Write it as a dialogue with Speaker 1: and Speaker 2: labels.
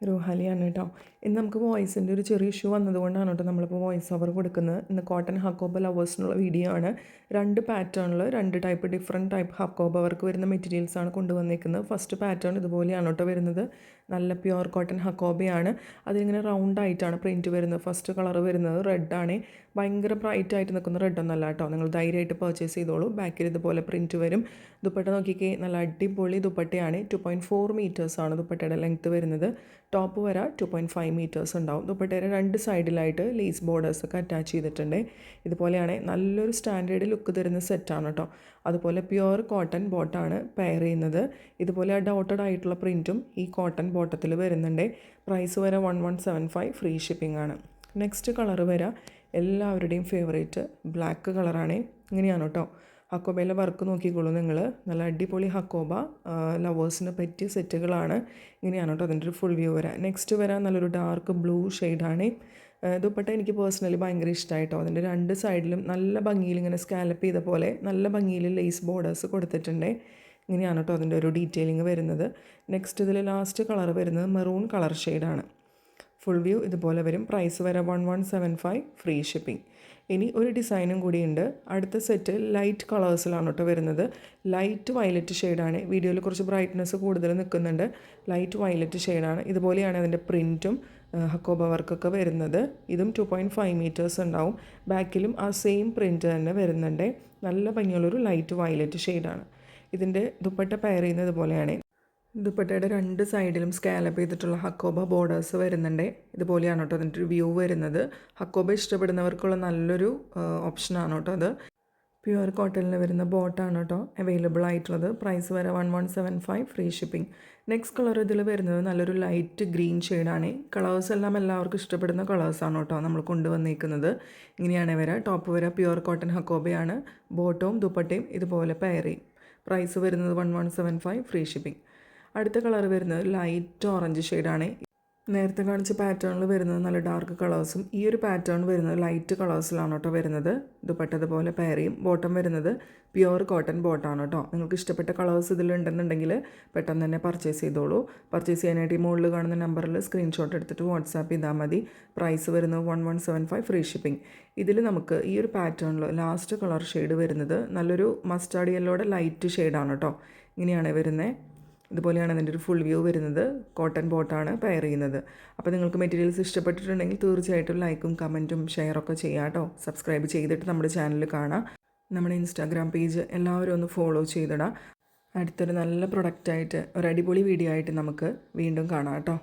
Speaker 1: റുഹാലിയാണ് കേട്ടോ. ഇന്ന് നമുക്ക് വോയിസിൻ്റെ ഒരു ചെറിയ ഇഷ്യൂ വന്നതുകൊണ്ടാണ് കേട്ടോ നമ്മളിപ്പോൾ വോയിസ് ഓവർ കൊടുക്കുന്നത്. ഇന്ന് കോട്ടൺ ഹക്കോബ ലവേഴ്സിനുള്ള വീഡിയോ ആണ്. 2 പാറ്റേണിൽ 2 type different type hakoba work വരുന്ന മെറ്റീരിയൽസാണ് കൊണ്ടുവന്നിരിക്കുന്നത്. ഫസ്റ്റ് പാറ്റേൺ ഇതുപോലെയാണ് കേട്ടോ വരുന്നത്. നല്ല പ്യുവർ കോട്ടൺ ഹക്കോബയാണ്. അതിലിങ്ങനെ റൗണ്ട് ആയിട്ടാണ് പ്രിൻറ്റ് വരുന്നത്. ഫസ്റ്റ് കളർ വരുന്നത് റെഡാണ്. ഭയങ്കര ബ്രൈറ്റ് ആയിട്ട് നിൽക്കുന്ന റെഡൊന്നല്ല കേട്ടോ. നിങ്ങൾ ധൈര്യമായിട്ട് പർച്ചേസ് ചെയ്തോളൂ. ബാക്കിൽ ഇതുപോലെ പ്രിൻറ്റ് വരും. ദുപ്പട്ട നോക്കിക്കേ, നല്ല അടിപൊളി ദുപ്പട്ടയാണ്. 2.4 മീറ്റേഴ്സാണ് ദുപ്പട്ടയുടെ ലെങ്ത്ത് വരുന്നത്. ടോപ്പ് വരെ 2.5 മീറ്റേഴ്സ് ഉണ്ടാവും. ദുപ്പട്ടയുടെ 2 സൈഡിലായിട്ട് ലേസ് ബോർഡേഴ്സൊക്കെ അറ്റാച്ച് ചെയ്തിട്ടുണ്ട്. ഇതുപോലെയാണ് നല്ലൊരു സ്റ്റാൻഡേർഡ് ലുക്ക് തരുന്ന സെറ്റാണ് കേട്ടോ. അതുപോലെ പ്യുവർ കോട്ടൺ ബോട്ടാണ് പെയർ ചെയ്യുന്നത്. ഇതുപോലെ ഡോട്ടഡ് ആയിട്ടുള്ള പ്രിൻറ്റും ഈ കോട്ടൺ ബോട്ടത്തിൽ വരുന്നുണ്ട്. പ്രൈസ് വരെ 1175, ഫ്രീ ഷിപ്പിംഗ് ആണ്. നെക്സ്റ്റ് കളർ വരെ എല്ലാവരുടെയും ഫേവറേറ്റ് ബ്ലാക്ക് കളറാണ്. ഇങ്ങനെയാണ് കേട്ടോ ഹക്കോബയിലെ വർക്ക് നോക്കിക്കോളൂ നിങ്ങൾ. നല്ല അടിപൊളി ഹക്കോബ ലവേഴ്സിന് പറ്റിയ സെറ്റുകളാണ്. ഇങ്ങനെയാണ് കേട്ടോ അതിൻ്റെ ഒരു ഫുൾ വ്യൂ വരാം. നെക്സ്റ്റ് വരാൻ നല്ലൊരു ഡാർക്ക് ബ്ലൂ ഷെയ്ഡാണ്. ദുപ്പട്ട എനിക്ക് പേഴ്സണലി ഭയങ്കര ഇഷ്ടമായിട്ടോ. അതിൻ്റെ 2 സൈഡിലും നല്ല ഭംഗിയിൽ ഇങ്ങനെ സ്കാലപ്പ് ചെയ്ത പോലെ നല്ല ഭംഗിയിൽ ലേസ് ബോർഡേഴ്സ് കൊടുത്തിട്ടുണ്ട്. ഇങ്ങനെയാണ് കേട്ടോ അതിൻ്റെ ഒരു ഡീറ്റെയിലിംഗ് വരുന്നത്. നെക്സ്റ്റ് ഇതിൽ ലാസ്റ്റ് കളർ വരുന്നത് മെറൂൺ കളർ ഷെയ്ഡാണ്. ഫുൾ വ്യൂ ഇതുപോലെ വരും. പ്രൈസ് വരെ 1175, ഫ്രീ ഷിപ്പിംഗ്. ഇനി ഒരു ഡിസൈനും കൂടിയുണ്ട്. അടുത്ത സെറ്റ് ലൈറ്റ് കളേഴ്സിലാണ് കേട്ടോ വരുന്നത്. ലൈറ്റ് വയലറ്റ് ഷെയ്ഡാണ്. വീഡിയോയിൽ കുറച്ച് ബ്രൈറ്റ്നസ് കൂടുതൽ നിൽക്കുന്നുണ്ട്. ലൈറ്റ് വയലറ്റ് ഷെയ്ഡാണ്. ഇതുപോലെയാണ് അതിൻ്റെ പ്രിൻറ്റും ഹക്കോബ വർക്കൊക്കെ വരുന്നത്. ഇതും 2.5 മീറ്റേഴ്സ് ഉണ്ടാവും. ബാക്കിലും ആ സെയിം പ്രിൻറ്റ് തന്നെ വരുന്നുണ്ട്. നല്ല ഭംഗിയുള്ളൊരു ലൈറ്റ് വയലറ്റ് ഷെയ്ഡാണ്. ഇതിൻ്റെ ദുപ്പട്ട പെയർ ചെയ്യുന്നത് ഇതുപോലെയാണ്. ദുപ്പട്ടയുടെ 2 സൈഡിലും സ്കാലപ്പ് ചെയ്തിട്ടുള്ള ഹക്കോബ ബോർഡേഴ്സ് വരുന്നുണ്ട്. ഇതുപോലെയാണ് കേട്ടോ അതിൻ്റെ ഒരു വ്യൂ വരുന്നത്. ഹക്കോബ ഇഷ്ടപ്പെടുന്നവർക്കുള്ള നല്ലൊരു ഓപ്ഷനാണ് കേട്ടോ അത്. പ്യുവർ കോട്ടണിൽ വരുന്ന ബോട്ടാണ് കേട്ടോ അവൈലബിൾ ആയിട്ടുള്ളത്. പ്രൈസ് വരെ 1175, ഫ്രീ ഷിപ്പിംഗ്. നെക്സ്റ്റ് കളർ ഇതിൽ വരുന്നത് നല്ലൊരു ലൈറ്റ് ഗ്രീൻ ഷെയ്ഡാണ്. കളേഴ്സ് എല്ലാം എല്ലാവർക്കും ഇഷ്ടപ്പെടുന്ന കളേഴ്സാണ് കേട്ടോ നമ്മൾ കൊണ്ടുവന്നിരിക്കുന്നത്. ഇങ്ങനെയാണ് വരിക. ടോപ്പ് വരെ പ്യുവർ കോട്ടൺ ഹക്കോബയാണ്. ബോട്ടവും ദുപ്പട്ടയും ഇതുപോലെ പെയർ ചെയ്യും. പ്രൈസ് വരുന്നത് 1175, ഫ്രീ ഷിപ്പിംഗ്. അടുത്ത കളർ വരുന്നത് ലൈറ്റ് ഓറഞ്ച് ഷെയ്ഡാണ്. നേരത്തെ കാണിച്ച പാറ്റേണിൽ വരുന്നത് നല്ല ഡാർക്ക് കളേഴ്സും ഈ ഒരു പാറ്റേൺ വരുന്നത് ലൈറ്റ് കളേഴ്സിലാണ് കേട്ടോ വരുന്നത്. ദുപ്പട്ടതുപോലെ പെയർ ചെയ്യും. ബോട്ടം വരുന്നത് പ്യുവർ കോട്ടൺ ബോട്ടാണ് കേട്ടോ. നിങ്ങൾക്ക് ഇഷ്ടപ്പെട്ട കളേഴ്സ് ഇതിലുണ്ടെന്നുണ്ടെങ്കിൽ പെട്ടെന്ന് തന്നെ പർച്ചേസ് ചെയ്തോളൂ. പർച്ചേസ് ചെയ്യാനായിട്ട് ഈ മുകളിൽ കാണുന്ന നമ്പറിൽ സ്ക്രീൻഷോട്ട് എടുത്തിട്ട് വാട്സാപ്പ് ചെയ്താൽ മതി. പ്രൈസ് വരുന്നത് 1175, ഫ്രീ ഷിപ്പിംഗ്. ഇതിൽ നമുക്ക് ഈ ഒരു പാറ്റേണിൽ ലാസ്റ്റ് കളർ ഷെയ്ഡ് വരുന്നത് നല്ലൊരു മസ്റ്റാർഡ് യെല്ലോയുടെ ലൈറ്റ് ഷെയ്ഡാണ് കേട്ടോ. ഇങ്ങനെയാണ് വരുന്നത്. ഇതുപോലെയാണ് അതിൻ്റെ ഒരു ഫുൾ വ്യൂ വരുന്നത്. കോട്ടൺ ബോട്ടാണ് പെയർ ചെയ്യുന്നത്. അപ്പോൾ നിങ്ങൾക്ക് മെറ്റീരിയൽസ് ഇഷ്ടപ്പെട്ടിട്ടുണ്ടെങ്കിൽ തീർച്ചയായിട്ടും ലൈക്കും കമൻറ്റും ഷെയറൊക്കെ ചെയ്യാം കേട്ടോ. സബ്സ്ക്രൈബ് ചെയ്തിട്ട് നമ്മുടെ ചാനൽ കാണാം. നമ്മുടെ ഇൻസ്റ്റാഗ്രാം പേജ് എല്ലാവരും ഒന്ന് ഫോളോ ചെയ്തിടാം. അടുത്തൊരു നല്ല പ്രൊഡക്റ്റായിട്ട് ഒരു അടിപൊളി വീഡിയോ ആയിട്ട് നമുക്ക് വീണ്ടും കാണാം കേട്ടോ.